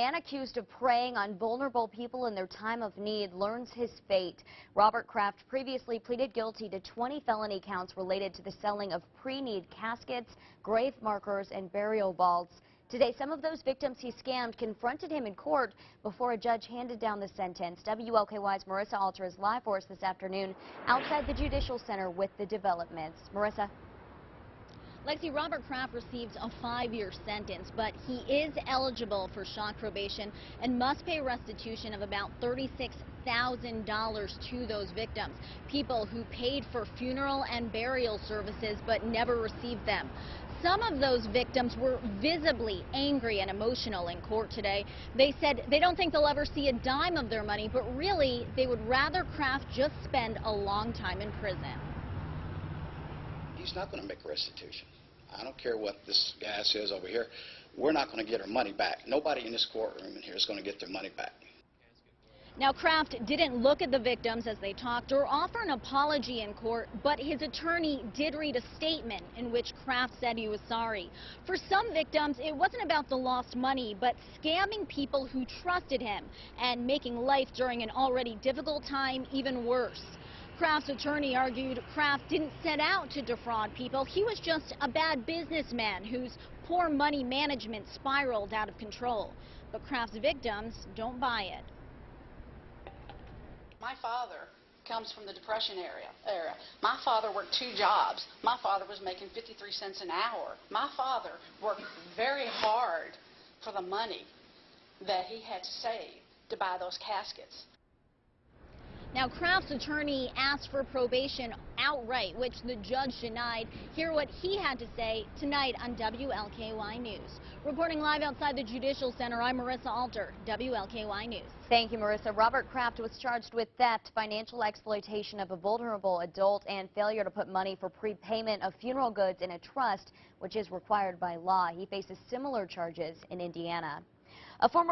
man accused of preying on vulnerable people in their time of need learns his fate. Robert Kraft previously pleaded guilty to 20 felony counts related to the selling of pre-need caskets, grave markers, and burial vaults. Today, some of those victims he scammed confronted him in court before a judge handed down the sentence. WLKY's Marissa Alter is live for us this afternoon outside the Judicial Center with the developments. Marissa? Lexi, Robert Kraft received a 5-year sentence, but he is eligible for shock probation and must pay restitution of about $36,000 to those victims, people who paid for funeral and burial services but never received them. Some of those victims were visibly angry and emotional in court today. They said they don't think they'll ever see a dime of their money, but really they would rather Kraft just spend a long time in prison. He's not going to make restitution. I don't care what this guy says over here. We're not going to get our money back. Nobody in this courtroom in here is going to get their money back. Now, Kraft didn't look at the victims as they talked or offer an apology in court, but his attorney did read a statement in which Kraft said he was sorry. For some victims, it wasn't about the lost money, but scamming people who trusted him and making life during an already difficult time even worse. Kraft's attorney argued Kraft didn't set out to defraud people. He was just a bad businessman whose poor money management spiraled out of control. But Kraft's victims don't buy it. My father comes from the Depression era. My father worked 2 jobs. My father was making 53 cents an hour. My father worked very hard for the money that he had to save to buy those caskets. Now, Kraft's attorney asked for probation outright, which the judge denied. Hear what he had to say tonight on WLKY News. Reporting live outside the Judicial Center, I'm Marissa Alter, WLKY News. Thank you, Marissa. Robert Kraft was charged with theft, financial exploitation of a vulnerable adult, and failure to put money for prepayment of funeral goods in a trust, which is required by law. He faces similar charges in Indiana. A former